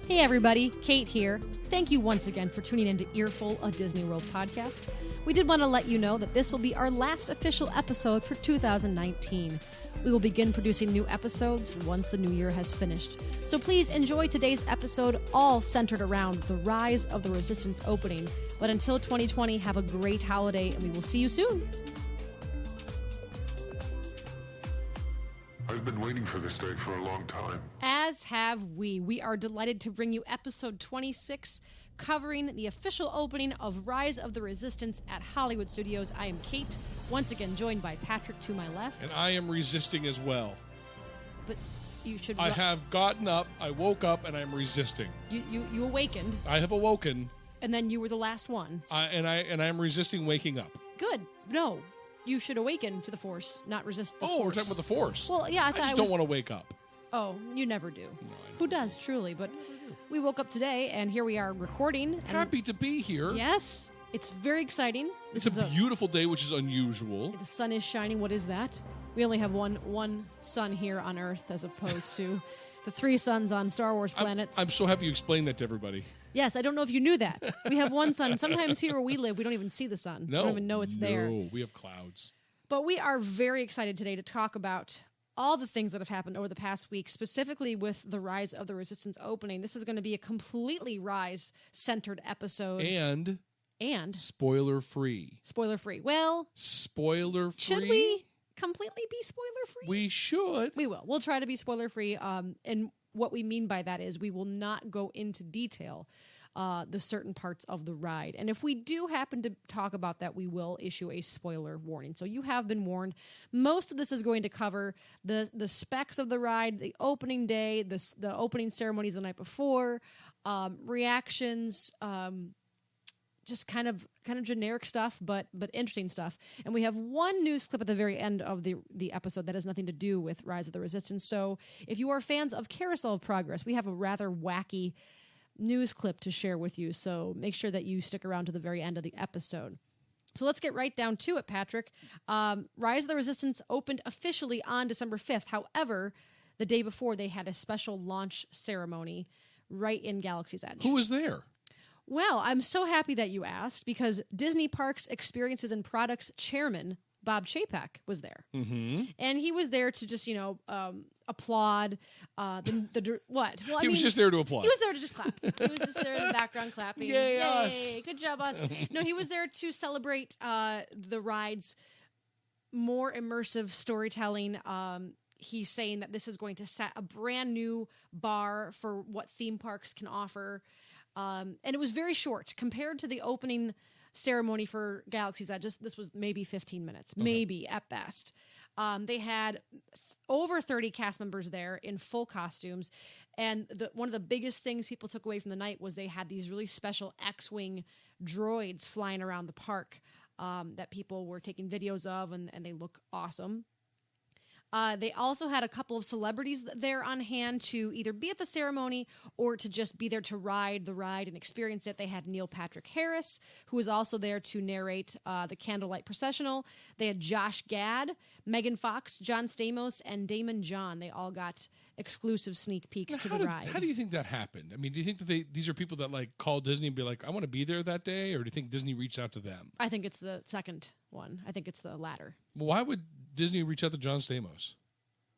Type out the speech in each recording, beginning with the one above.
Hey everybody, Kate here. Thank you once again for tuning in to Earful, a Disney World podcast. We did want to let you know that this will be our last official episode for 2019. We will begin producing new episodes once the new year has finished. So please enjoy today's episode, all centered around the Rise of the Resistance opening. But until 2020, have a great holiday, and we will see you soon. I've been waiting for this day for a long time. As have we. We are delighted to bring you episode 26, covering the official opening of Rise of the Resistance at Hollywood Studios. I am Kate, once again joined by Patrick to my left. And I am resisting as well. But you should... I have gotten up, I woke up, and I'm resisting. You awakened. I have awoken. And then you were the last one. And I am resisting waking up. Good. No. You should awaken to the Force, not resist the Force. Oh, we're talking about the Force. Well, yeah, I just don't want to wake up. Oh, you never do. No, Who does, truly? But we woke up today, and here we are recording. And happy to be here. Yes. It's very exciting. It's a beautiful day, which is unusual. The sun is shining. What is that? We only have one sun here on Earth as opposed to the 3 suns on Star Wars planets. I'm so happy you explained that to everybody. Yes, I don't know if you knew that. We have one sun. Sometimes here where we live, we don't even see the sun. No. We don't even know it's there. No, we have clouds. But we are very excited today to talk about all the things that have happened over the past week, specifically with the Rise of the Resistance opening. This is going to be a completely Rise-centered episode. And spoiler-free. Spoiler-free. Well, spoiler-free? Should we completely be spoiler-free? We should. We will. We'll try to be spoiler-free. And what we mean by that is we will not go into detail the certain parts of the ride. And if we do happen to talk about that, we will issue a spoiler warning. So you have been warned. Most of this is going to cover the specs of the ride, the opening day, the opening ceremonies the night before, reactions, just kind of generic stuff, but interesting stuff. And we have one news clip at the very end of the episode that has nothing to do with Rise of the Resistance. So if you are fans of Carousel of Progress, we have a rather wacky news clip to share with you. So make sure that you stick around to the very end of the episode. So let's get right down to it, Patrick. Rise of the Resistance opened officially on December 5th. However, the day before, they had a special launch ceremony right in Galaxy's Edge. Who was there? Well, I'm so happy that you asked, because Disney Parks Experiences and Products Chairman Bob Chapek was there. Mm-hmm. And he was there to just, applaud what? Well, he was just there to applaud. He was there to just clap. He was just there in the background clapping. Yay, us. Good job, us. No, he was there to celebrate the ride's more immersive storytelling. He's saying that this is going to set a brand new bar for what theme parks can offer. And it was very short compared to the opening ceremony for Galaxy's Edge. This was maybe 15 minutes, maybe at best. They had over 30 cast members there in full costumes. And one of the biggest things people took away from the night was they had these really special X-Wing droids flying around the park that people were taking videos of, and they look awesome. They also had a couple of celebrities there on hand to either be at the ceremony or to just be there to ride the ride and experience it. They had Neil Patrick Harris, who was also there to narrate the Candlelight Processional. They had Josh Gad, Megan Fox, John Stamos, and Damon John. They all got exclusive sneak peeks to the ride. How do you think that happened? I mean, do you think that these are people that call Disney and be like, I want to be there that day? Or do you think Disney reached out to them? I think it's the second one. I think it's the latter. Well, why would Disney reach out to John Stamos?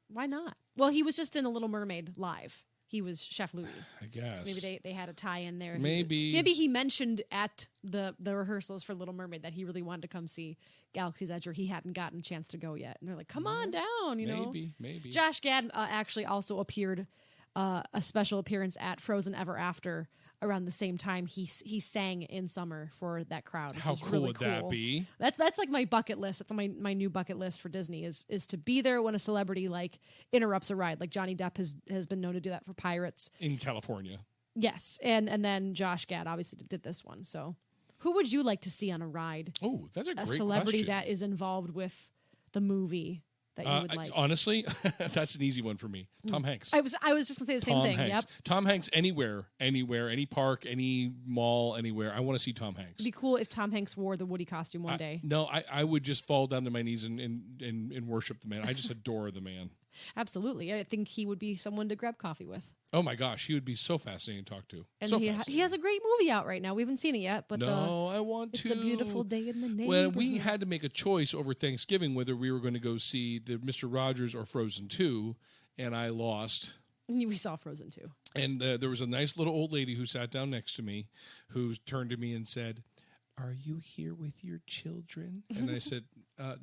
Why not? Well, he was just in The Little Mermaid live. He was Chef Louis. I guess. So maybe they had a tie-in there. Maybe he mentioned at the rehearsals for Little Mermaid that he really wanted to come see Galaxy's Edge, or he hadn't gotten a chance to go yet. And they're like, come on down, know. Maybe. Josh Gad actually also appeared, a special appearance at Frozen Ever After around the same time he sang in summer for that crowd. How cool would that be? That's like my bucket list. That's my new bucket list for Disney is to be there when a celebrity interrupts a ride. Like Johnny Depp has been known to do that for Pirates in California. Yes, and then Josh Gad obviously did this one. So, who would you like to see on a ride? Oh, that's a great celebrity question. that is involved with the movie that you would like? Honestly, that's an easy one for me. Tom Hanks. I was just gonna say the same thing. Hanks. Yep. Tom Hanks anywhere, any park, any mall, anywhere. I want to see Tom Hanks. It'd be cool if Tom Hanks wore the Woody costume one day. No, I would just fall down to my knees and worship the man. I just adore the man. Absolutely. I think he would be someone to grab coffee with. Oh my gosh, he would be so fascinating to talk to. And so he has a great movie out right now. We haven't seen it yet, but I want to. It's a Beautiful Day in the Neighborhood. Well, we had to make a choice over Thanksgiving whether we were going to go see the Mr. Rogers or Frozen 2, and I lost. We saw Frozen 2. And there was a nice little old lady who sat down next to me who turned to me and said, "Are you here with your children?" And I said,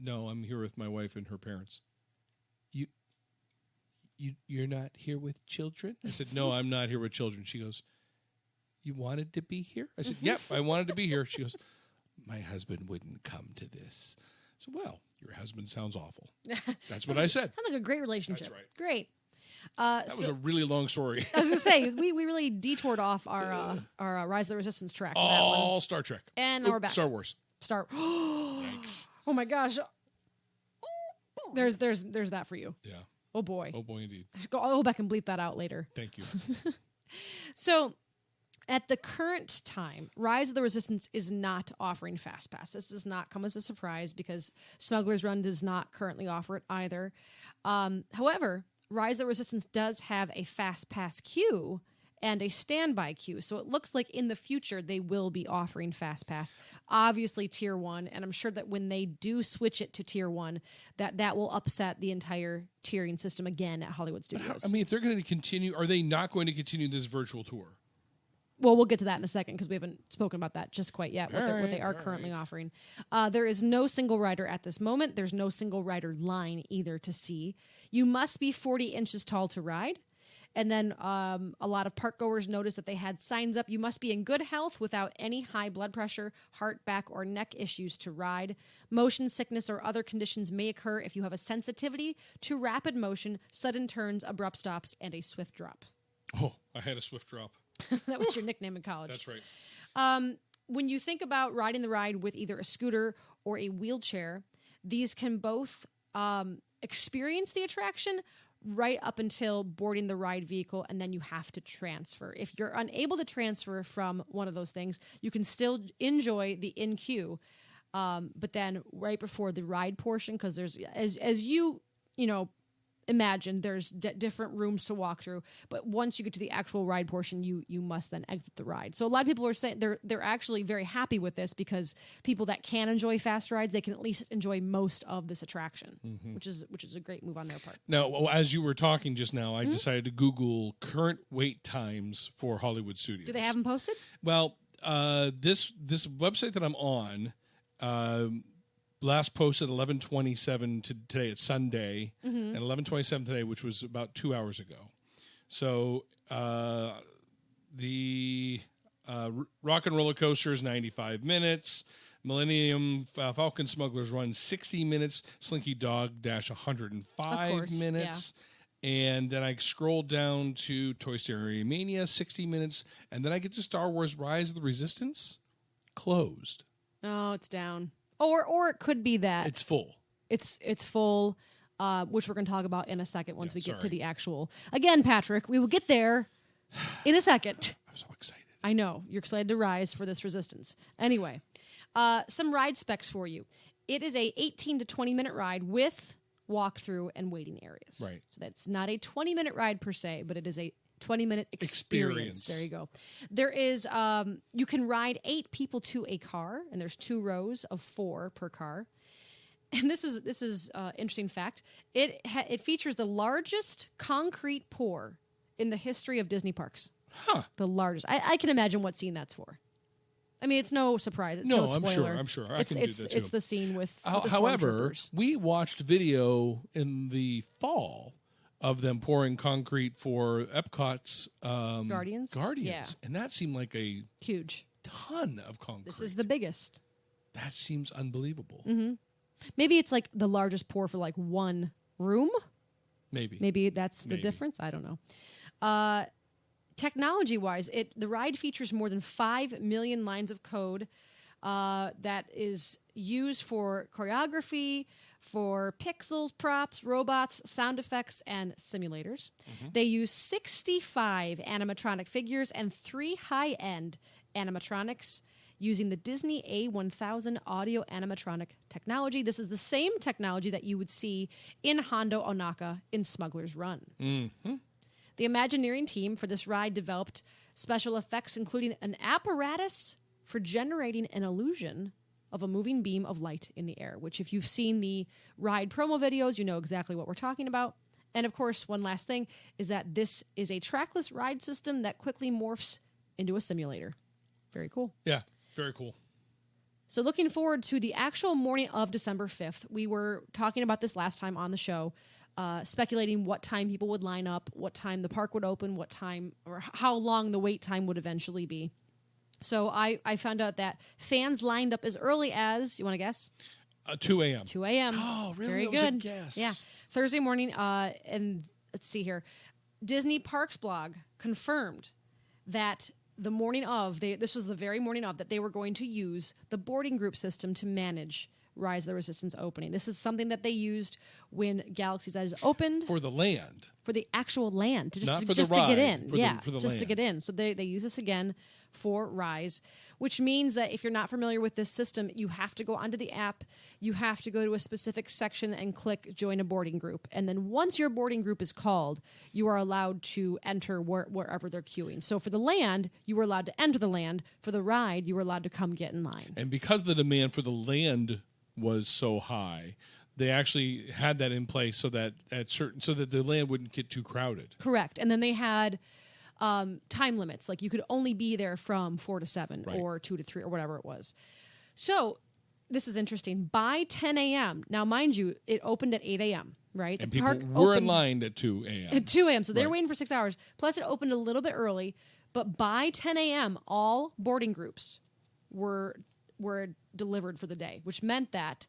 "No, I'm here with my wife and her parents." You're not here with children? I said, "No, I'm not here with children." She goes, "You wanted to be here?" I said, "Yep, I wanted to be here." She goes, "My husband wouldn't come to this." I said, "Well, your husband sounds awful." That's what I said. Sounds like a great relationship. That's right. Great. That was a really long story. I was going to say, we really detoured off our Rise of the Resistance track. For that one. All Star Trek. And now we're back. Star Wars. Yikes. Oh my gosh. There's that for you. Yeah. Oh boy. Oh boy, indeed. I'll go back and bleep that out later. Thank you. So, at the current time, Rise of the Resistance is not offering Fast Pass. This does not come as a surprise because Smuggler's Run does not currently offer it either. However, Rise of the Resistance does have a Fast Pass queue and a standby queue. So it looks like in the future they will be offering Fast Pass. Obviously Tier 1, and I'm sure that when they do switch it to Tier 1, that will upset the entire tiering system again at Hollywood Studios. If they're going to continue, are they not going to continue this virtual tour? Well, we'll get to that in a second because we haven't spoken about that just quite yet, what they are currently offering. There is no single rider at this moment. There's no single rider line either to see. You must be 40 inches tall to ride. And then a lot of park goers noticed that they had signs up. You must be in good health without any high blood pressure, heart, back, or neck issues to ride. Motion sickness or other conditions may occur if you have a sensitivity to rapid motion, sudden turns, abrupt stops, and a swift drop. Oh, I had a swift drop. That was your nickname in college. That's right. When you think about riding the ride with either a scooter or a wheelchair, these can both experience the attraction right up until boarding the ride vehicle, and then you have to transfer. If you're unable to transfer from one of those things, you can still enjoy the in-queue, but then right before the ride portion, because there's, as you imagine, there's different rooms to walk through, but once you get to the actual ride portion, you must then exit the ride. So a lot of people are saying they're actually very happy with this because people that can enjoy fast rides, they can at least enjoy most of this attraction, which is a great move on their part. Now, as you were talking just now, I decided to Google current wait times for Hollywood Studios. Do they have them posted? Well, this website that I'm on, last posted 11:27 today. It's Sunday, and 11:27 today, which was about 2 hours ago. So the Rock and Roller Coaster is 95 minutes. Millennium Falcon Smugglers Run 60 minutes. Slinky Dog Dash 105 minutes. Yeah. And then I scroll down to Toy Story Mania 60 minutes, and then I get to Star Wars Rise of the Resistance closed. Oh, it's down. Or it could be that it's full. It's full, which we're going to talk about in a second once we get to the actual. Again, Patrick, we will get there in a second. I'm so excited. I know. You're excited to rise for this resistance. Anyway, some ride specs for you. It is a 18 to 20-minute ride with walkthrough and waiting areas. Right. So that's not a 20-minute ride per se, but it is a 20-minute experience. There you go. There is, you can ride 8 people to a car, and there's 2 rows of 4 per car. And this is interesting fact. It features the largest concrete pour in the history of Disney parks. Huh. The largest. I can imagine what scene that's for. I mean, it's no surprise. It's no spoiler. I'm sure. I can do that too. It's the scene with the however, we watched video in the fall of them pouring concrete for Epcot's Guardians, yeah. And that seemed like a huge ton of concrete. This is the biggest. That seems unbelievable. Mm-hmm. Maybe it's like the largest pour for like one room. Maybe that's the difference. I don't know. Technology-wise, the ride features more than 5 million lines of code that is used for choreography, for pixels, props, robots, sound effects, and simulators. They use 65 animatronic figures and 3 high-end animatronics. using the Disney A1000 audio animatronic technology. This is the same technology that you would see in Hondo Onaka in Smuggler's Run. Mm-hmm. The Imagineering team for this ride developed special effects, including an apparatus for generating an illusion of a moving beam of light in the air, which if you've seen the ride promo videos, you know exactly what we're talking about. And of course, one last thing is that this is a trackless ride system that quickly morphs into a simulator. Very cool. Yeah, very cool. So looking forward to the actual morning of December 5th. We were talking about this last time on the show, speculating what time people would line up, what time the park would open, what time or how long the wait time would eventually be. So I found out that fans lined up as early as, you want to guess? 2 a.m. 2 a.m. Oh, really? Very That was good. a guess. Yeah. Thursday morning, and let's see here. Disney Parks blog confirmed that the morning of, this was the very morning of, that they were going to use the boarding group system to manage Rise of the Resistance opening. This is something that they used when Galaxy's Edge opened. For the land. For the actual land. Not for the just ride, to get in. for the just land. to get in. So they use this again for Rise, which means that if you're not familiar with this system, you have to go onto the app, you have to go to a specific section and click join a boarding group. And then once your boarding group is called, you are allowed to enter wherever they're queuing. So for the land, you were allowed to enter the land. For the ride, you were allowed to come get in line. And because the demand for the land was so high, they actually had that in place so that so that the land wouldn't get too crowded. Correct. And then they had time limits. Like you could only be there from 4 to 7 Right. or 2 to 3 or whatever it was. So this is interesting. By 10 a.m., now mind you, it opened at 8 a.m., right? And The people park were in opened line at 2 a.m. at 2 a.m., so they were Right. waiting for 6 hours. Plus it opened a little bit early, but by 10 a.m., all boarding groups were delivered for the day, which meant that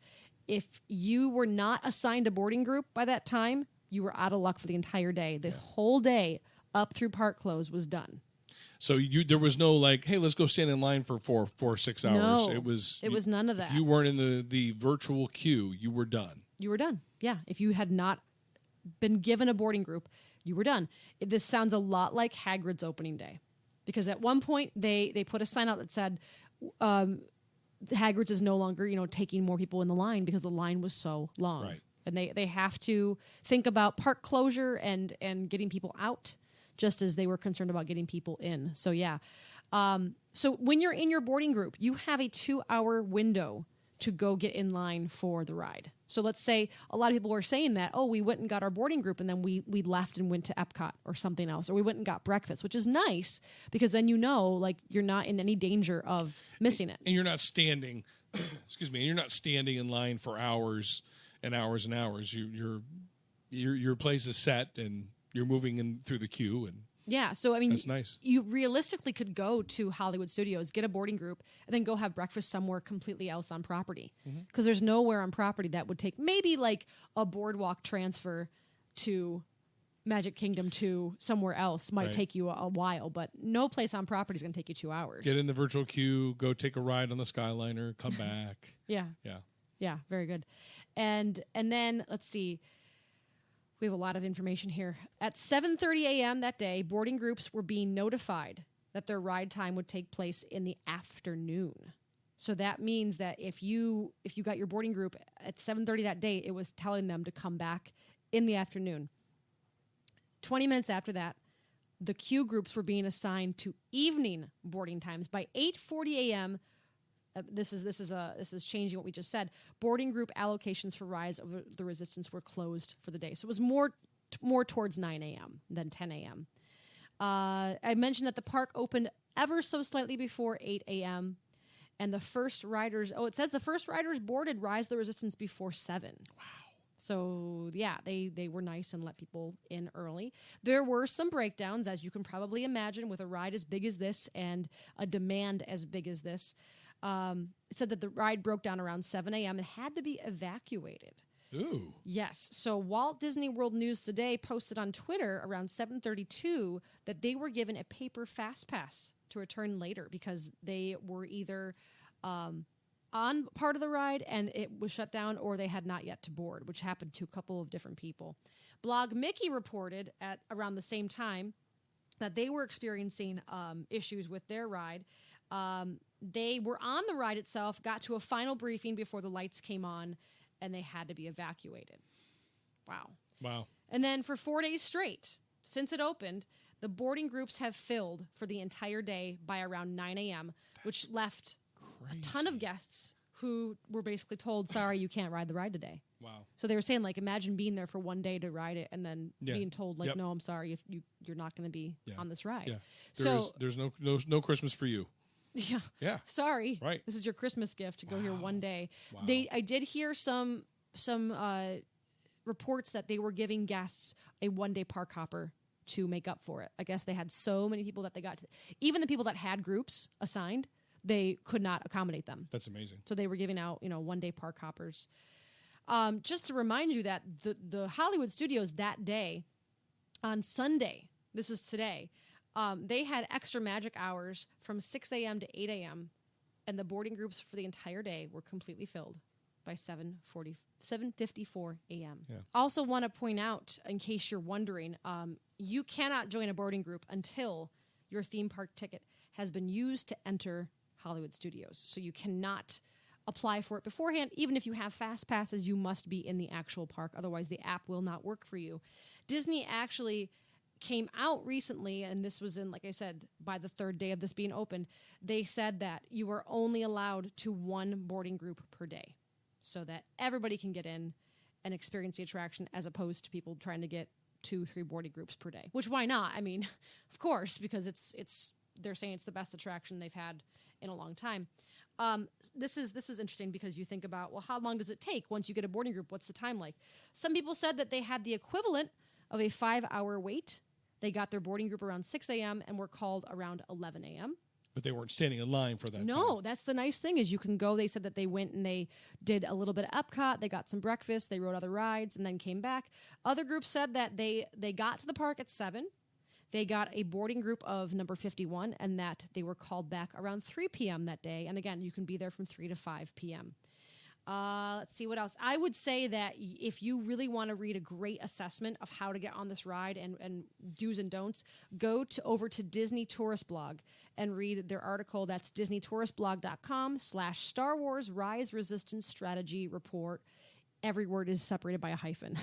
if you were not assigned a boarding group by that time, you were out of luck for the entire day. The whole day up through park close was done. So there was no like, hey, let's go stand in line for 6 hours. No, It was none of that. If you weren't in the virtual queue, you were done. You were done. Yeah. If you had not been given a boarding group, you were done. This sounds a lot like Hagrid's opening day. Because at one point they put a sign out that said Hagrid's is no longer, taking more people in the line because the line was so long. Right. And they have to think about park closure and getting people out, just as they were concerned about getting people in. So yeah. So when you're in your boarding group, you have a 2-hour window to go get in line for the ride. So let's say a lot of people were saying that, we went and got our boarding group and then we left and went to Epcot or something else, or we went and got breakfast, which is nice because then you're not in any danger of missing it. And you're not standing, excuse me, and you're not standing in line for hours and hours and hours. Your place is set and you're moving in through the queue, and Yeah, so I mean, that's nice. You realistically could go to Hollywood Studios, get a boarding group, and then go have breakfast somewhere completely else on property. Because there's nowhere on property that would take maybe like a boardwalk transfer to Magic Kingdom to somewhere else might Right. take you a while, but no place on property is going to take you 2 hours. Get in the virtual queue, go take a ride on the Skyliner, come back. Yeah, Yeah. very good. And then let's see. We have a lot of information here. At 7:30 a.m. that day, boarding groups were being notified that their ride time would take place in the afternoon. So that means that if you got your boarding group at 7:30 that day, it was telling them to come back in the afternoon. 20 minutes after that, the queue groups were being assigned to evening boarding times. By 8:40 a.m., this is changing what we just said. Boarding group allocations for Rise of the Resistance were closed for the day. So it was more towards 9 a.m. than 10 a.m. I mentioned that the park opened ever so slightly before 8 a.m. And the first riders, it says the first riders boarded Rise of the Resistance before 7. Wow. So, yeah, they were nice and let people in early. There were some breakdowns, as you can probably imagine, with a ride as big as this and a demand as big as this. It said that the ride broke down around 7 a.m. and had to be evacuated. Ooh. Yes. So Walt Disney World News Today posted on Twitter around 7:32 that they were given a paper fast pass to return later because they were either on part of the ride and it was shut down, or they had not yet to board, which happened to a couple of different people. Blog Mickey reported at around the same time that they were experiencing issues with their ride. They were on the ride itself, got to a final briefing before the lights came on, and they had to be evacuated. Wow. And then for 4 days straight, since it opened, the boarding groups have filled for the entire day by around 9 a.m., which left a ton of guests who were basically told, sorry, you can't ride the ride today. Wow. So they were saying, like, imagine being there for one day to ride it and then being told, like, no, I'm sorry, if you're not going to be on this ride. Yeah. There's no Christmas for you. Yeah. Sorry. Right. This is your Christmas gift to go here one day. Wow. I did hear some reports that they were giving guests a one-day park hopper to make up for it. I guess they had so many people that they got to, even the people that had groups assigned, they could not accommodate them. That's amazing. So they were giving out, one-day park hoppers. Just to remind you that the Hollywood Studios that day, on Sunday, this is today, they had extra magic hours from 6 a.m. to 8 a.m., and the boarding groups for the entire day were completely filled by 7:54 a.m. Yeah. Also want to point out, in case you're wondering, you cannot join a boarding group until your theme park ticket has been used to enter Hollywood Studios. So you cannot apply for it beforehand. Even if you have fast passes, you must be in the actual park. Otherwise, the app will not work for you. Disney actually came out recently, and this was in, like I said, by the third day of this being opened, they said that you are only allowed to one boarding group per day so that everybody can get in and experience the attraction, as opposed to people trying to get 2-3 boarding groups per day. Which, why not? I mean, of course, because it's they're saying it's the best attraction they've had in a long time. This is interesting because you think about, well, how long does it take once you get a boarding group? What's the time like? Some people said that they had the equivalent of a 5-hour wait. They got their boarding group around 6 a.m. and were called around 11 a.m. But they weren't standing in line for that time. No, that's the nice thing is you can go. They said that they went and they did a little bit of Epcot. They got some breakfast. They rode other rides and then came back. Other groups said that they got to the park at 7. They got a boarding group of number 51 and that they were called back around 3 p.m. that day. And again, you can be there from 3 to 5 p.m. Let's see what else. I would say that if you really want to read a great assessment of how to get on this ride and do's and don'ts, go over to Disney Tourist Blog and read their article. That's disneytouristblog.com/Star Wars Rise Resistance Strategy Report. Every word is separated by a hyphen.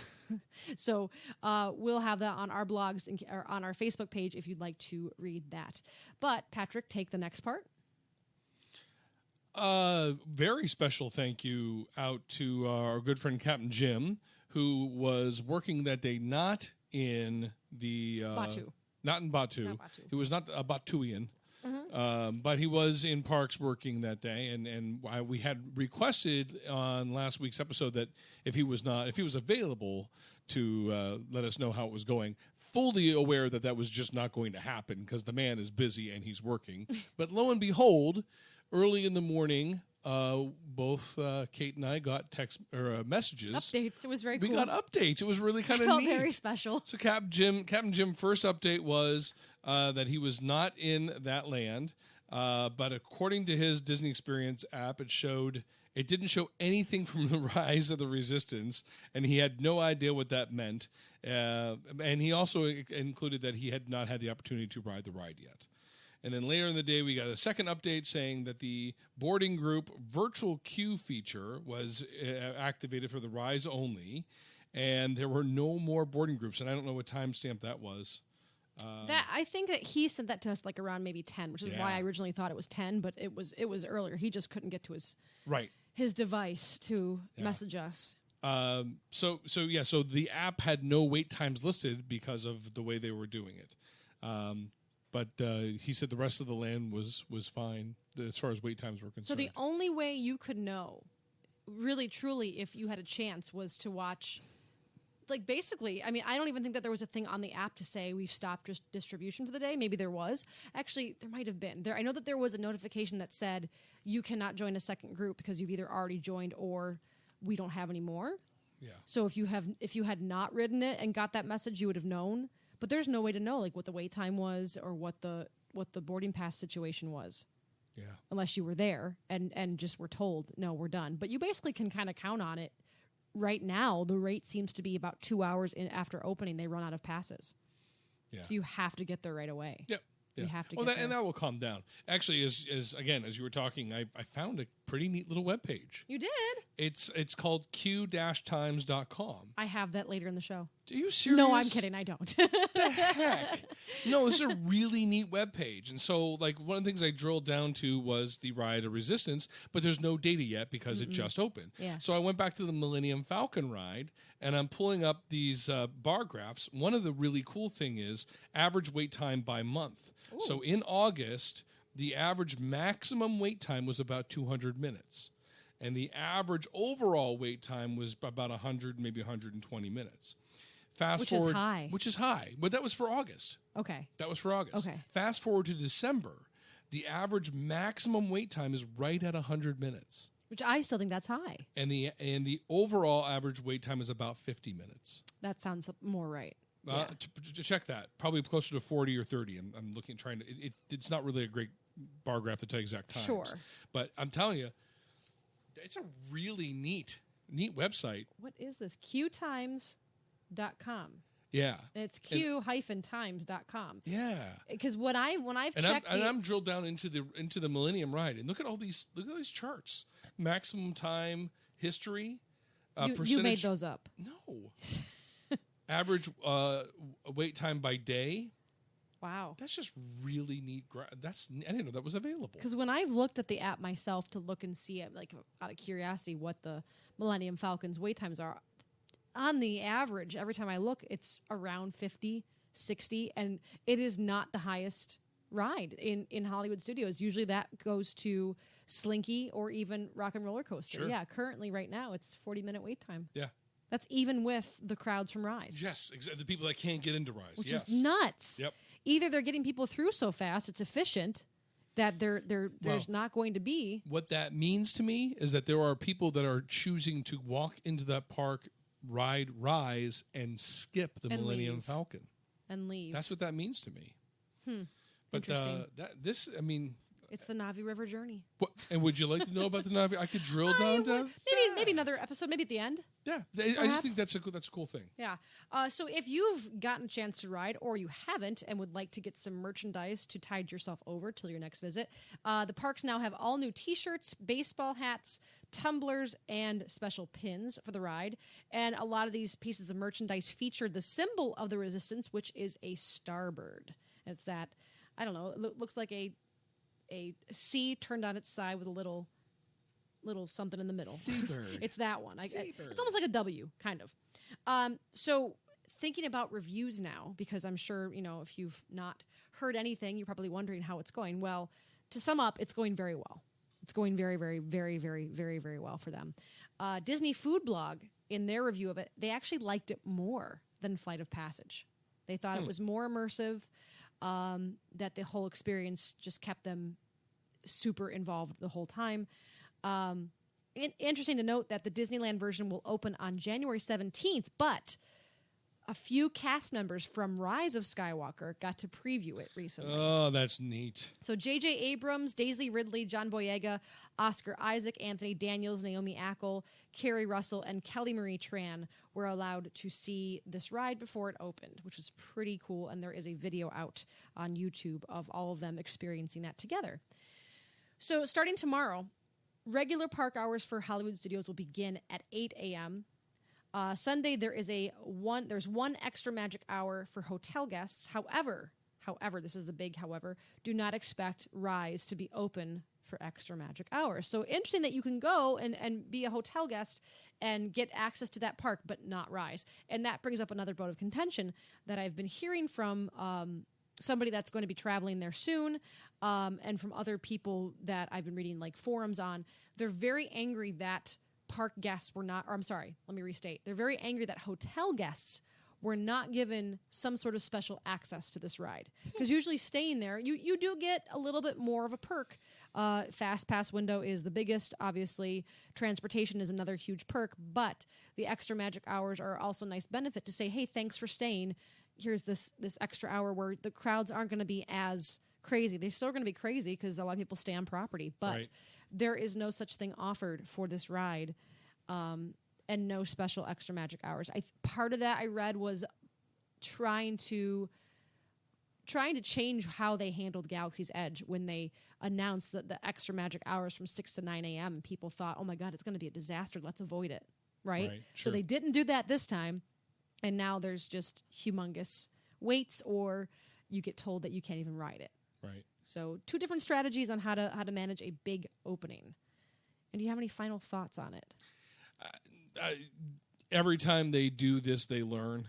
So we'll have that on our blogs or on our Facebook page if you'd like to read that. But Patrick, take the next part. Very special thank you out to our good friend Captain Jim, who was working that day not in the Batu. Not in Batu. Not Batu. He was not a Batuian. But he was in parks working that day, and we had requested on last week's episode that if he was available to let us know how it was going, fully aware that was just not going to happen because the man is busy and he's working. But lo and behold, early in the morning, both Kate and I got text or messages. Updates. It was very cool. We got updates. It was really kind of neat. Felt very special. So Captain Jim first update was that he was not in that land, but according to his Disney Experience app, it didn't show anything from the Rise of the Resistance, and he had no idea what that meant. And he also included that he had not had the opportunity to ride the ride yet. And then later in the day, we got a second update saying that the boarding group virtual queue feature was activated for the Rise only, and there were no more boarding groups. And I don't know what timestamp that was. I think that he sent that to us like around maybe 10, which is why I originally thought it was 10, but it was earlier. He just couldn't get to his device to message us. So the app had no wait times listed because of the way they were doing it. But he said the rest of the land was fine as far as wait times were concerned. So the only way you could know, really truly, if you had a chance, was to watch. Like basically, I mean, I don't even think that there was a thing on the app to say we've stopped distribution for the day. Maybe there was. Actually, there might have been. I know that there was a notification that said you cannot join a second group because you've either already joined or we don't have any more. Yeah. So if you had not ridden it and got that message, you would have known. But there's no way to know like what the wait time was or what the boarding pass situation was. Yeah. Unless you were there and just were told, no, we're done. But you basically can kind of count on it. Right now, the rate seems to be about 2 hours after opening, they run out of passes. Yeah. So you have to get there right away. Yep. We have to well, get there. and that will calm down. Actually, as you were talking, I found a pretty neat little webpage. You did? It's called q-times.com. I have that later in the show. Are you serious? No, I'm kidding. I don't. The heck? No, this is a really neat webpage. And so, like, one of the things I drilled down to was the Ride of Resistance, but there's no data yet because it just opened. Yeah. So I went back to the Millennium Falcon ride, and I'm pulling up these bar graphs. One of the really cool thing is average wait time by month. Ooh. So in August, the average maximum wait time was about 200 minutes. And the average overall wait time was about 100, maybe 120 minutes. Which is high. Which is high. But that was for August. Okay. That was for August. Okay. Fast forward to December, the average maximum wait time is right at 100 minutes. Which I still think that's high. And the overall average wait time is about 50 minutes. That sounds more right. Yeah. To check that, probably closer to 40 or 30. I'm looking, trying to. It's not really a great bar graph to tell exact times. Sure. But I'm telling you, it's a really neat website. What is this? qtimes.com. Yeah. It's q-times.com. Yeah. Because when I've And checked, I'm drilled down into the Millennium Ride, and look at all these charts. Maximum time, history, percentage. you made those up. No. Average wait time by day. Wow. That's just really neat. I didn't know that was available. Because when I've looked at the app myself to look and see it, like out of curiosity, what the Millennium Falcon's wait times are, on the average, every time I look, it's around 50, 60, and it is not the highest ride in Hollywood studios. Usually that goes to Slinky or even Rock and Roller Coaster. Sure. Yeah, currently right now it's 40-minute wait time. Yeah. That's even with the crowds from Rise. Yes, exactly. The people that can't get into Rise. Which yes. is nuts. Yep. Either they're getting people through so fast, it's efficient, that there's not going to be. What that means to me is that there are people that are choosing to walk into that park, ride Rise, and skip the Millennium leave. Falcon. And leave. That's what that means to me. But Interesting. It's the Navi River journey. And would you like to know about the Navi? I could drill down to Maybe another episode, maybe at the end. Yeah, I just think that's a cool thing. Yeah. So if you've gotten a chance to ride or you haven't and would like to get some merchandise to tide yourself over till your next visit, the parks now have all new T-shirts, baseball hats, tumblers, and special pins for the ride. And a lot of these pieces of merchandise feature the symbol of the Resistance, which is a starbird. And it's that, I don't know, it looks like a C turned on its side with a little something in the middle. Seabird. It's that one. It's almost like a W, kind of. So thinking about reviews now, because I'm sure, if you've not heard anything, you're probably wondering how it's going. Well, to sum up, it's going very well. It's going very, very, very, very, very, very well for them. Disney Food Blog, in their review of it, they actually liked it more than Flight of Passage. They thought it was more immersive, that the whole experience just kept them super involved the whole time. Interesting to note that the Disneyland version will open on January 17th, but a few cast members from Rise of Skywalker got to preview it recently. Oh, that's neat. So J.J. Abrams, Daisy Ridley, John Boyega, Oscar Isaac, Anthony Daniels, Naomi Ackel, Kerry Russell, and Kelly Marie Tran were allowed to see this ride before it opened, which was pretty cool. And there is a video out on YouTube of all of them experiencing that together. So starting tomorrow, regular park hours for Hollywood Studios will begin at 8 a.m. Sunday, there's one extra magic hour for hotel guests. However, this is the big however, do not expect Rise to be open for extra magic hours. So interesting that you can go and be a hotel guest and get access to that park, but not Rise. And that brings up another bone of contention that I've been hearing from somebody that's going to be traveling there soon, and from other people that I've been reading like forums on. They're very angry that park guests were not, or I'm sorry, let me restate. They're very angry that hotel guests were not given some sort of special access to this ride. Because usually staying there, you do get a little bit more of a perk. Fast pass window is the biggest, obviously. Transportation is another huge perk, but the extra magic hours are also a nice benefit to say, hey, thanks for staying. Here's this extra hour where the crowds aren't going to be as crazy. They're still going to be crazy because a lot of people stay on property, but right. There is no such thing offered for this ride, and no special extra magic hours. Part of that I read was trying to trying to change how they handled Galaxy's Edge when they announced that the extra magic hours from 6 to 9 a.m. and people thought, oh my God, it's going to be a disaster. Let's avoid it. Right? Sure. So they didn't do that this time. And now there's just humongous waits, or you get told that you can't even ride it. Right. So 2 different strategies on how to manage a big opening. And do you have any final thoughts on it? Every time they do this, they learn.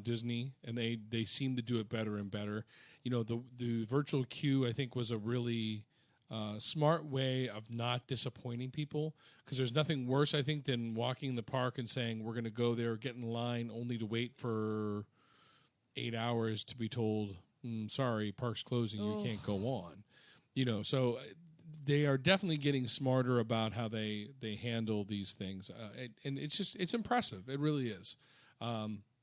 Disney, and they seem to do it better and better. You know, the virtual queue, I think, was a really smart way of not disappointing people, because there's nothing worse, I think, than walking in the park and saying we're going to go there, get in line, only to wait for 8 hours to be told, sorry, park's closing, you can't go on. You know, so they are definitely getting smarter about how they handle these things, and it's impressive. It really is.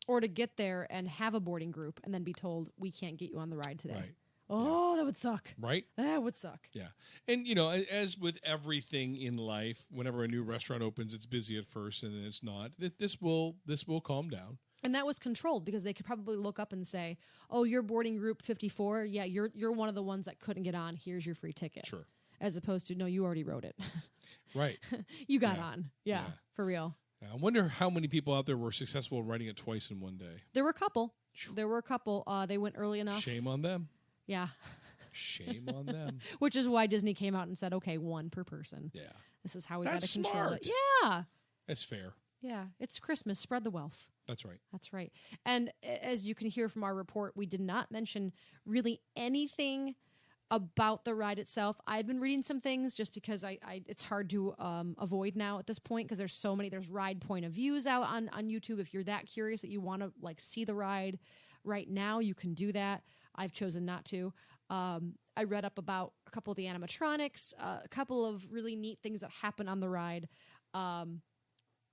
Or to get there and have a boarding group and then be told, we can't get you on the ride today. Right. Oh, that would suck. Right? That would suck. Yeah. And, you know, as with everything in life, whenever a new restaurant opens, it's busy at first and then it's not. This will calm down. And that was controlled because they could probably look up and say, oh, you're boarding group 54. Yeah, you're one of the ones that couldn't get on. Here's your free ticket. Sure. As opposed to, no, you already wrote it. Right. You got on. Yeah, for real. I wonder how many people out there were successful writing it twice in one day. There were a couple. They went early enough. Shame on them. Yeah. Shame on them. Which is why Disney came out and said, okay, 1 per person. Yeah. This is how we got to control smart. it. Yeah. That's fair. Yeah. It's Christmas. Spread the wealth. That's right. That's right. And as you can hear from our report, we did not mention really anything about the ride itself. I've been reading some things just because it's hard to avoid now at this point, because there's so many. There's ride point of views out on YouTube. If you're that curious that you want to like see the ride right now, you can do that. I've chosen not to. I read up about a couple of the animatronics, a couple of really neat things that happen on the ride.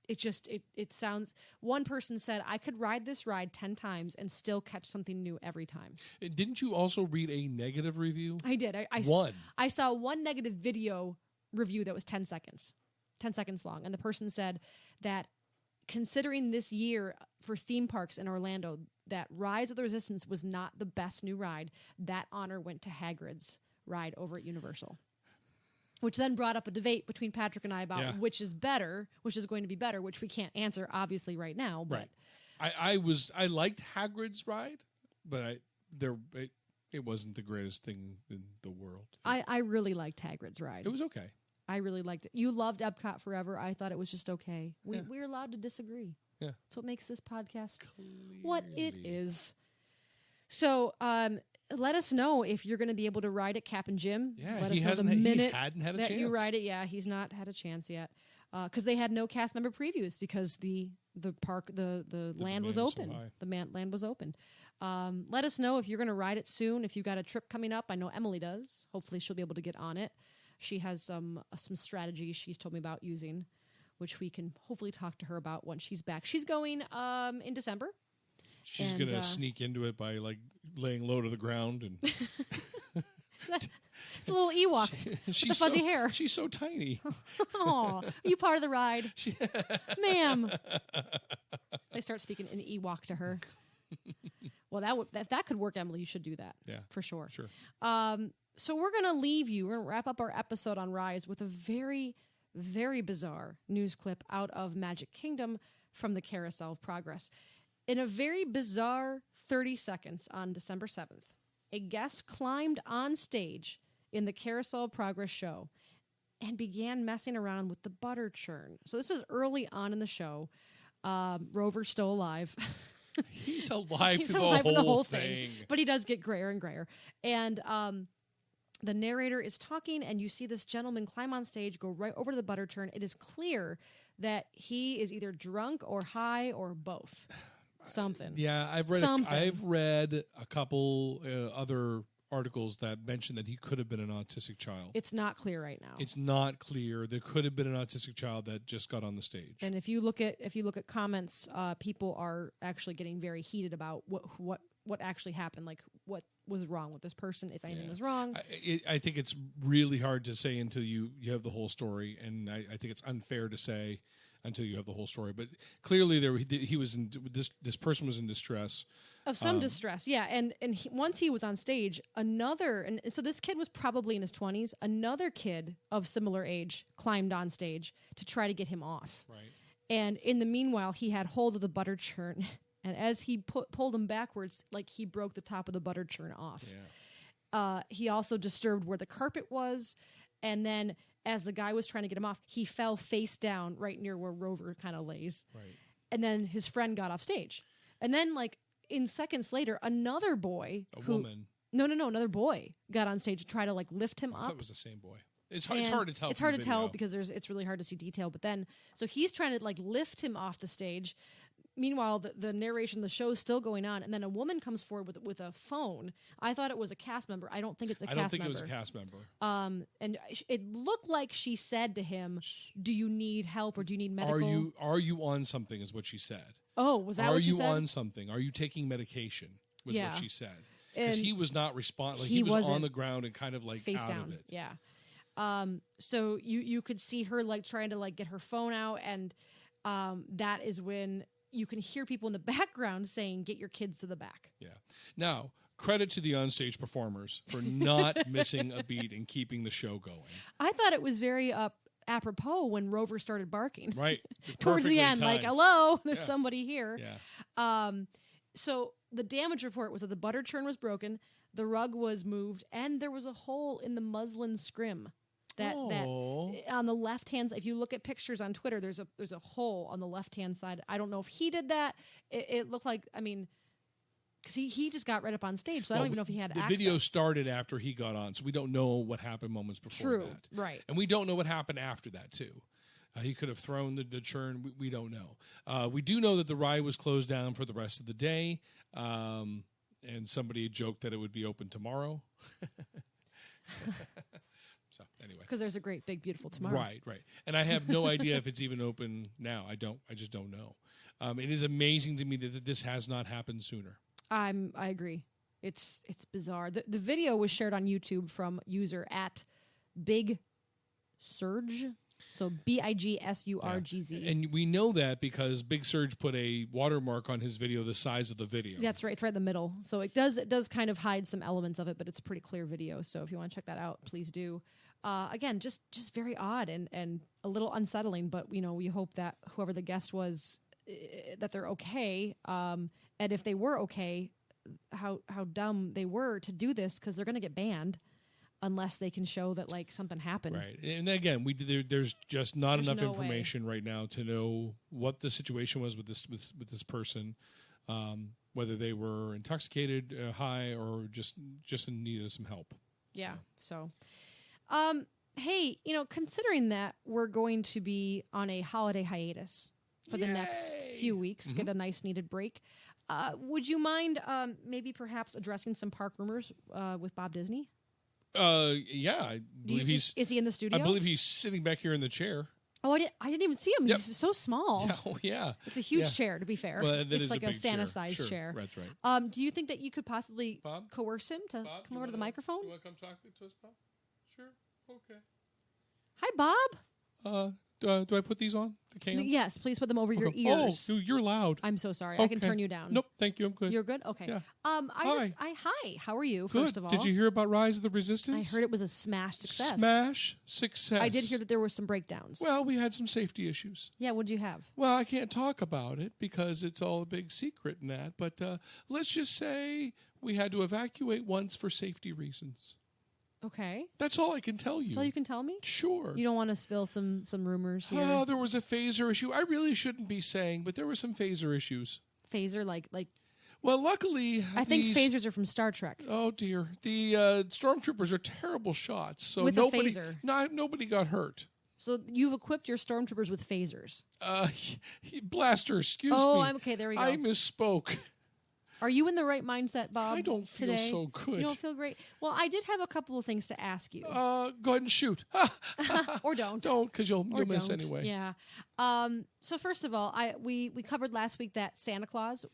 It sounds, one person said, I could ride this ride 10 times and still catch something new every time. Didn't you also read a negative review? I did. I saw one negative video review that was 10 seconds long. And the person said that considering this year for theme parks in Orlando, that Rise of the Resistance was not the best new ride. That honor went to Hagrid's ride over at Universal. Which then brought up a debate between Patrick and I about which is better, which is going to be better, which we can't answer obviously right now. But right. I liked Hagrid's ride, but it wasn't the greatest thing in the world. I really liked Hagrid's ride. It was okay. I really liked it. You loved Epcot Forever. I thought it was just okay. We're allowed to disagree. Yeah, that's what makes this podcast what it is. So, let us know if you're going to be able to ride at Cap and Jim. Yeah, let he us know hasn't. The minute he hadn't had a that chance. You ride it. Yeah, he's not had a chance yet because they had no cast member previews because the park the land was open. Land was open. Let us know if you're going to ride it soon. If you've got a trip coming up, I know Emily does. Hopefully, she'll be able to get on it. She has some strategies she's told me about using, which we can hopefully talk to her about once she's back. She's going in December. She's going to sneak into it by like laying low to the ground and it's a little Ewok with the fuzzy hair. She's so tiny. Oh, are you part of the ride? Ma'am. They start speaking in Ewok to her. Well, if that could work, Emily, you should do that. Yeah. For sure. Sure. So we're going to leave you. We're going to wrap up our episode on Rise with a very, very bizarre news clip out of Magic Kingdom from the Carousel of Progress. In a very bizarre 30 seconds on December 7th, a guest climbed on stage in the Carousel of Progress show and began messing around with the butter churn. So this is early on in the show. Rover's still alive. He's alive through the whole thing. But he does get grayer and grayer. And the narrator is talking, and you see this gentleman climb on stage, go right over to the butter churn. It is clear that he is either drunk or high or both. Something. Yeah, I've read a couple other articles that mention that he could have been an autistic child. It's not clear right now. It's not clear. There could have been an autistic child that just got on the stage. And if you look at comments, people are actually getting very heated about what actually happened, like what was wrong with this person, if anything was wrong. I think it's really hard to say until you have the whole story, and I think it's unfair to say until you have the whole story. But clearly, he was in this person was in distress. Of some distress, yeah. And once he was on stage, and so this kid was probably in his 20s. Another kid of similar age climbed on stage to try to get him off. Right. And in the meanwhile, he had hold of the butter churn. And as he pulled him backwards, like he broke the top of the butter churn off. Yeah. He also disturbed where the carpet was. And then as the guy was trying to get him off, he fell face down right near where Rover kind of lays. Right. And then his friend got off stage. And then in seconds later, another boy, another boy got on stage to try to lift him up. I thought it was the same boy. It's hard to tell. It's hard to tell because it's really hard to see detail. But then, so he's trying to lift him off the stage. Meanwhile, the narration, the show is still going on, and then a woman comes forward with a phone. I thought it was a cast member. I don't think it's a cast member. I don't think it was a cast member. And it looked like she said to him, "Do you need help or do you need medical? Are you on something?" Is what she said. Oh, was that what she said? Are you on something? Are you taking medication? Was what she said. Because he was not responding. He was on the ground and kind of face out down. Of it. Yeah. So you could see her trying to get her phone out, and that is when you can hear people in the background saying, "Get your kids to the back." Yeah. Now, credit to the onstage performers for not missing a beat and keeping the show going. I thought it was very apropos when Rover started barking. Right. Towards the end, timed. hello, there's somebody here. Yeah. So the damage report was that the butter churn was broken, the rug was moved, and there was a hole in the muslin scrim. That on the left hand side, if you look at pictures on Twitter, there's a hole on the left hand side. I don't know if he did that. It looked like, because he just got right up on stage, so I don't even know if he had access. The video started after he got on, so we don't know what happened moments before that. Right. And we don't know what happened after that, too. He could have thrown the churn. We don't know. We do know that the ride was closed down for the rest of the day, and somebody joked that it would be open tomorrow. So anyway, because there's a great, big, beautiful tomorrow. Right. And I have no idea if it's even open now. I just don't know. It is amazing to me that this has not happened sooner. I agree. It's bizarre. The video was shared on YouTube from user at Big Surge. So BIGSURGZ. Yeah. And we know that because Big Surge put a watermark on his video the size of the video. That's right. It's right in the middle. So it does kind of hide some elements of it, but it's a pretty clear video. So if you want to check that out, please do. Again, just very odd and a little unsettling, but we hope that whoever the guest was, that they're okay. And if they were okay, how dumb they were to do this, because they're going to get banned unless they can show that something happened. Right. And again, there's just not enough information right now to know what the situation was with this person, whether they were intoxicated, high, or just in need of some help. Yeah. So, hey, considering that we're going to be on a holiday hiatus for the next few weeks, get a nice needed break, would you mind maybe perhaps addressing some park rumors with Bob Disney? Yeah, I believe is he in the studio? I believe he's sitting back here in the chair. Oh, I didn't even see him. Yep. He's so small. Yeah, oh, yeah. It's a huge chair, to be fair. Well, it's like a Santa-sized chair. That's right. Do you think that you could possibly coerce him to come over to the microphone? You want to come talk to us, Bob? Sure. Okay. Hi, Bob. Do I put these on the cans? Yes, please put them over your ears. Oh, you're loud. I'm so sorry. Okay. I can turn you down. Nope, thank you. I'm good. You're good? Okay. Yeah. Hi. How are you, good. first of all? Did you hear about Rise of the Resistance? I heard it was a smash success. Smash success. I did hear that there were some breakdowns. Well, we had some safety issues. Yeah, what'd you have? Well, I can't talk about it because it's all a big secret in that. But let's just say we had to evacuate once for safety reasons. Okay. That's all I can tell you. That's all you can tell me? Sure. You don't want to spill some rumors here? Oh, there was a phaser issue. I really shouldn't be saying, but there were some phaser issues. Phaser, like... Well, luckily... I think phasers are from Star Trek. Oh, dear. The stormtroopers are terrible shots. So with nobody, a phaser. Nobody got hurt. So you've equipped your stormtroopers with phasers? Blaster, excuse me. Oh, I'm okay. There we go. I misspoke. Are you in the right mindset, Bob? I don't feel today? so good. You don't feel great? Well, I did have a couple of things to ask you. Go ahead and shoot. Or don't. Don't, because you'll miss anyway. Yeah. So first of all, we covered last week that Santa Claus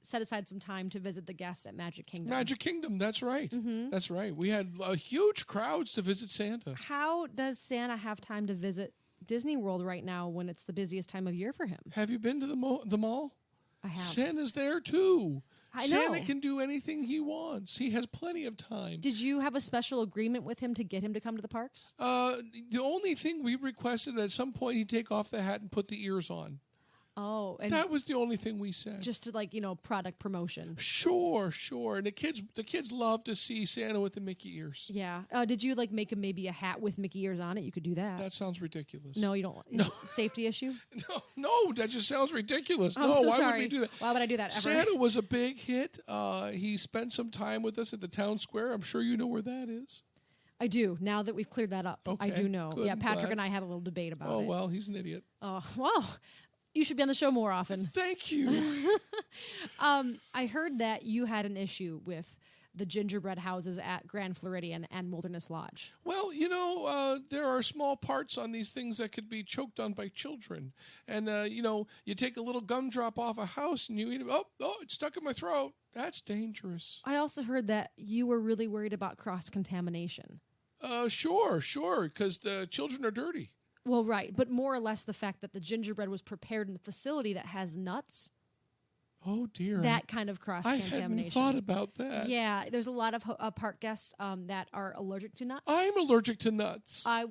set aside some time to visit the guests at Magic Kingdom. Magic Kingdom, that's right. Mm-hmm. That's right. We had huge crowds to visit Santa. How does Santa have time to visit Disney World right now when it's the busiest time of year for him. Have you been to the mall? I have. Santa's there too. I know. Santa can do anything he wants. He has plenty of time. Did you have a special agreement with him to get him to come to the parks? The only thing we requested at some point he take off the hat and put the ears on. Oh, and that was the only thing we said. Just to product promotion. Sure. And the kids love to see Santa with the Mickey ears. Yeah. Did you make him maybe a hat with Mickey ears on it? You could do that. That sounds ridiculous. No, you don't. No. Safety issue? No, that just sounds ridiculous. I'm so why sorry. would we do that? Why would I do that ever? Santa was a big hit. He spent some time with us at the town square. I'm sure you know where that is. I do. Now that we've cleared that up, okay, I do know. Good, yeah, Patrick and I had a little debate about it. Oh, well, he's an idiot. Oh, well, you should be on the show more often. Thank you. I heard that you had an issue with the gingerbread houses at Grand Floridian and Wilderness Lodge. Well, there are small parts on these things that could be choked on by children. And, you take a little gumdrop off a house and you eat it. Oh, it's stuck in my throat. That's dangerous. I also heard that you were really worried about cross-contamination. Sure, because the children are dirty. Well, right, but more or less the fact that the gingerbread was prepared in a facility that has nuts. Oh, dear. That kind of cross-contamination. I hadn't thought about that. Yeah, there's a lot of park guests that are allergic to nuts. I'm allergic to nuts. I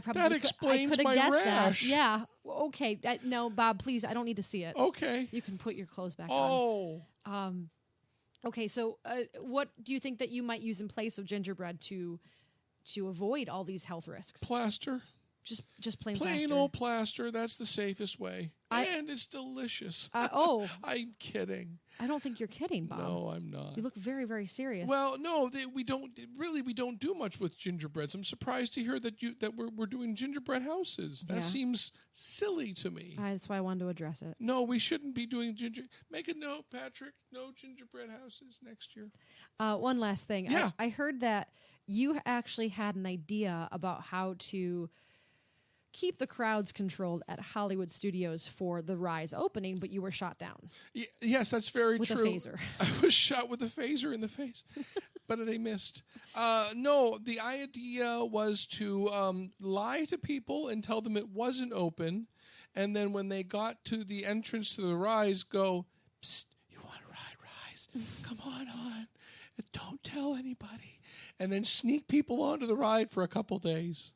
probably that explains my That. rash. Yeah. Okay. No, Bob, please. I don't need to see it. Okay. You can put your clothes back on. Okay. So, what do you think that you might use in place of gingerbread to avoid all these health risks? Plaster. Just plain old plaster. That's the safest way. And it's delicious. I'm kidding. I don't think you're kidding, Bob. No, I'm not. You look very, very serious. Well, no, we don't do much with gingerbreads. I'm surprised to hear that we're doing gingerbread houses. That seems silly to me. That's why I wanted to address it. No, we shouldn't be doing Make a note, Patrick. No gingerbread houses next year. One last thing. Yeah. I heard that you actually had an idea about how to keep the crowds controlled at Hollywood Studios for the Rise opening, but you were shot down. Yes, that's very true. With a phaser. I was shot with a phaser in the face, but they missed. No, the idea was to lie to people and tell them it wasn't open, and then when they got to the entrance to the Rise, go, "Psst, you want to ride Rise? Come on. Don't tell anybody." And then sneak people onto the ride for a couple days.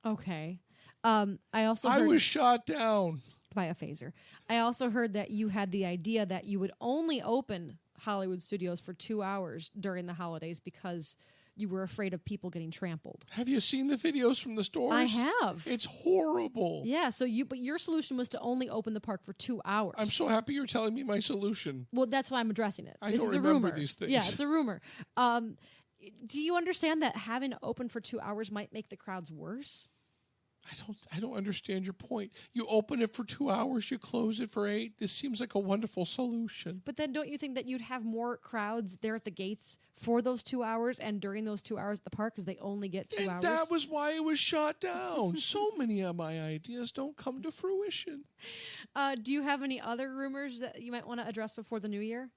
Okay. I was shot down by a phaser. I also heard that you had the idea that you would only open Hollywood Studios for 2 hours during the holidays because you were afraid of people getting trampled. Have you seen the videos from the stores? I have. It's horrible. Yeah, but your solution was to only open the park for 2 hours. I'm so happy you're telling me my solution. Well, that's why I'm addressing it. I this don't is a remember rumor. These things. Yeah, it's a rumor. Do you understand that having it open for 2 hours might make the crowds worse? I don't understand your point. You open it for 2 hours, you close it for 8. This seems like a wonderful solution. But then don't you think that you'd have more crowds there at the gates for those 2 hours and during those 2 hours at the park because they only get 2 hours? That was why it was shot down. So many of my ideas don't come to fruition. Do you have any other rumors that you might want to address before the new year?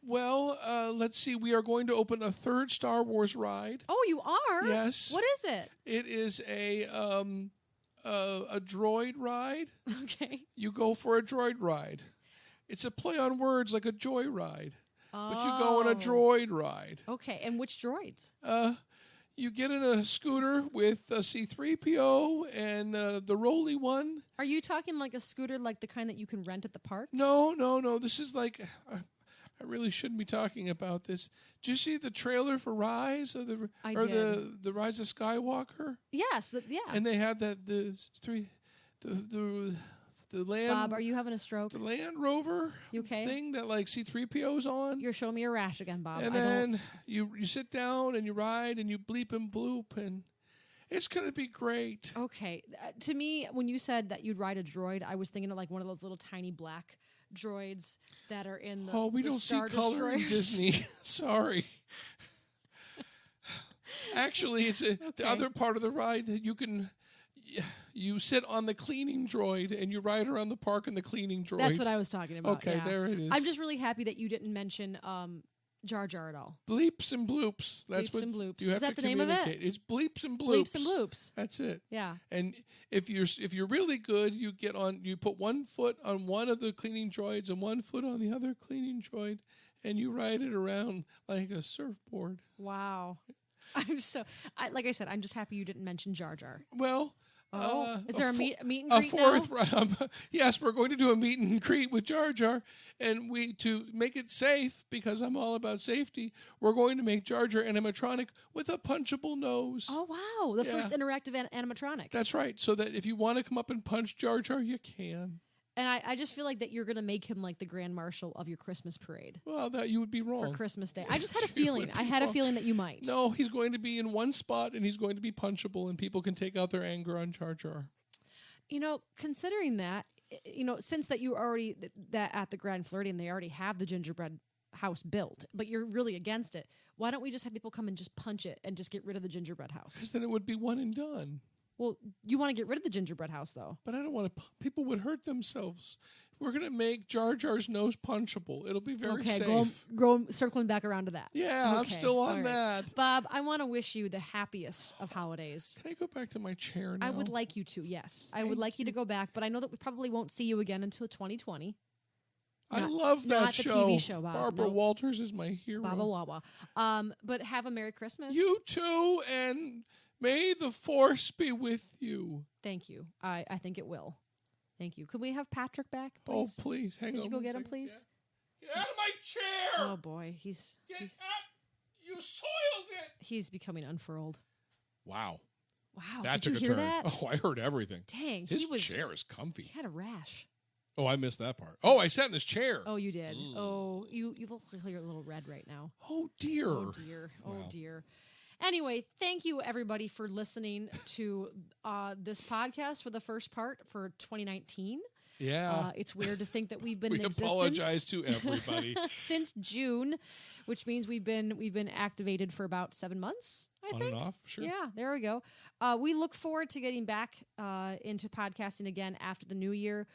Let's see. We are going to open a third Star Wars ride. Oh, you are? Yes. What is it? It is a droid ride. Okay. You go for a droid ride. It's a play on words like a joy ride. But you go on a droid ride. Okay. And which droids? You get in a scooter with a C-3PO and the Rolly one. Are you talking like a scooter like the kind that you can rent at the parks? No. This is like... I really shouldn't be talking about this. Did you see the trailer for Rise of the Rise of Skywalker? Yes, And they had the Land. Bob, are you having a stroke? The Land Rover thing that like C-3PO's on. You're showing me a rash again, Bob. And then you sit down and you ride and you bleep and bloop and it's going to be great. Okay. To me, when you said that you'd ride a droid, I was thinking of like one of those little tiny black droids that are in the we don't see color in Disney. Sorry. Actually, it's the other part of the ride that you sit on the cleaning droid and you ride around the park in the cleaning droid. That's what I was talking about. Okay, yeah. there it is. I'm just really happy that you didn't mention Jar Jar at all. Bleeps and bloops. That's Bleeps what and bloops. you have Is that to the name of it? communicate. It's bleeps and bloops. Bleeps and bloops. That's it. Yeah. And if you're really good, you put one foot on one of the cleaning droids and one foot on the other cleaning droid, and you ride it around like a surfboard. Wow. Like I said, I'm just happy you didn't mention Jar Jar. Well, is there a meet and greet a now? fourth? Yes, we're going to do a meet and greet with Jar Jar, and to make it safe, because I'm all about safety. We're going to make Jar Jar animatronic with a punchable nose. Oh wow! The first interactive animatronic. That's right. So that if you want to come up and punch Jar Jar, you can. And I just feel like that you're going to make him like the Grand Marshal of your Christmas parade. Well, that you would be wrong. For Christmas Day. I just had a feeling. I had a feeling that you might. No, he's going to be in one spot, and he's going to be punchable, and people can take out their anger on Jar Jar. Considering that, since that you already, that at the Grand Floridian, they already have the gingerbread house built, but you're really against it. Why don't we just have people come and just punch it and just get rid of the gingerbread house? Because then it would be one and done. Well, you want to get rid of the gingerbread house, though. But I don't want to. People would hurt themselves. We're going to make Jar Jar's nose punchable. It'll be very safe. Go circling back around to that. Yeah, okay. I'm still on right. that. Bob, I want to wish you the happiest of holidays. Can I go back to my chair now? I would like you to, yes. I would like you to go back, but I know that we probably won't see you again until 2020. I love that not show. The TV show, Bob. Barbara Walters is my hero. Baba Wawa. But have a Merry Christmas. You too, and may the Force be with you. Thank you. I think it will. Thank you. Could we have Patrick back, please? Oh, please. Hang on. Could you go get him, please? Yeah. Get out of my chair! Oh, boy. He's up! You soiled it! He's becoming unfurled. Wow. That took you a hear turn. that? Oh, I heard everything. Dang. His chair is comfy. He had a rash. Oh, I missed that part. Oh, I sat in this chair. Oh, you did. Oh, you look like you're a little red right now. Oh, dear. Oh, dear. Oh, Wow. dear. Anyway, thank you, everybody, for listening to this podcast for the first part for 2019. Yeah. It's weird to think that we've been we in existence. apologize to everybody. Since June, which means we've been activated for about 7 months, I think. On and off, sure. Yeah, there we go. We look forward to getting back into podcasting again after the new year.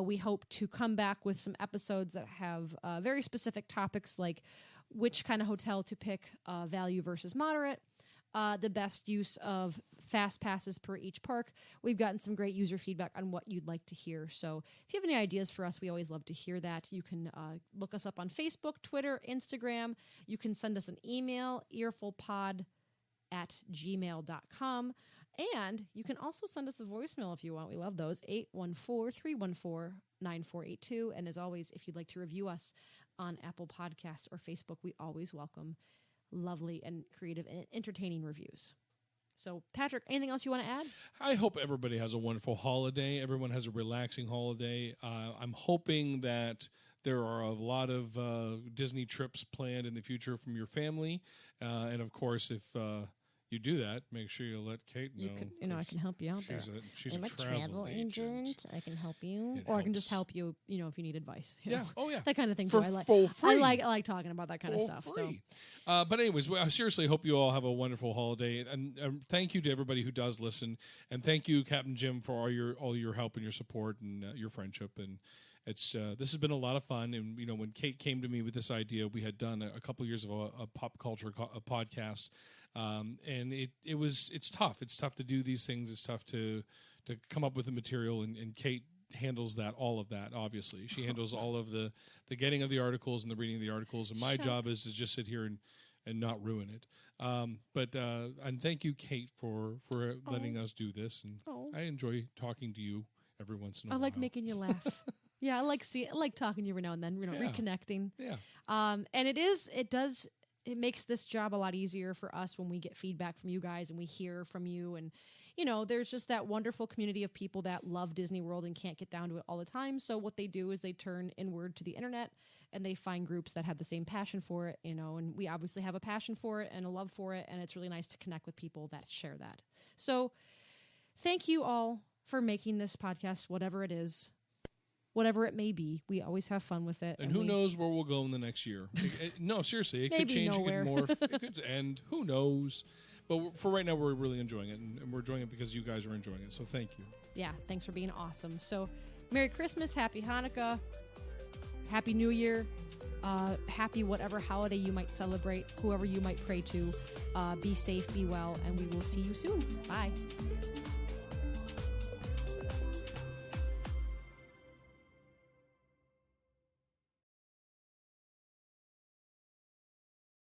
We hope to come back with some episodes that have very specific topics like which kind of hotel to pick, value versus moderate, the best use of fast passes per each park. We've gotten some great user feedback on what you'd like to hear. So if you have any ideas for us, we always love to hear that. You can look us up on Facebook, Twitter, Instagram. You can send us an email, earfulpod@gmail.com. And you can also send us a voicemail if you want. We love those. 814-314-9482. And as always, if you'd like to review us on Apple Podcasts or Facebook, we always welcome lovely and creative and entertaining reviews. So, Patrick, anything else you want to add? I hope everybody has a wonderful holiday. Everyone has a relaxing holiday. I'm hoping that there are a lot of Disney trips planned in the future from your family. And, of course, if you do that, make sure you let Kate know. I can help you out there. She's I'm a a travel agent. I can help you. It or I can helps. just help you, if you need advice. You Yeah. know? Oh, yeah. That kind of thing. For too. I like full free. I like talking about that kind of stuff. Free. But anyways, I seriously hope you all have a wonderful holiday, and thank you to everybody who does listen, and thank you, Captain Jim, for all your help and your support and your friendship. And it's this has been a lot of fun. And when Kate came to me with this idea, we had done a couple years of a pop culture podcast. And it's tough. It's tough to do these things. It's tough to come up with the material, and Kate handles all of that. Obviously, she handles all of the getting of the articles and the reading of the articles. And my job is to just sit here and not ruin it. And thank you, Kate, for letting us do this. And I enjoy talking to you every once in a while. I like making you laugh. Yeah, I like talking to you every now and then. Reconnecting. Yeah. And it makes this job a lot easier for us when we get feedback from you guys and we hear from you. And, there's just that wonderful community of people that love Disney World and can't get down to it all the time. So what they do is they turn inward to the internet and they find groups that have the same passion for it, and we obviously have a passion for it and a love for it. And it's really nice to connect with people that share that. So thank you all for making this podcast, whatever it is. Whatever it may be, we always have fun with it. And who knows where we'll go in the next year? No, seriously, it could change, nowhere. it could morph, it could end. Who knows? But for right now, we're really enjoying it, and we're enjoying it because you guys are enjoying it. So thank you. Yeah, thanks for being awesome. So, Merry Christmas, Happy Hanukkah, Happy New Year. Happy whatever holiday you might celebrate, whoever you might pray to. Be safe, be well, and we will see you soon. Bye.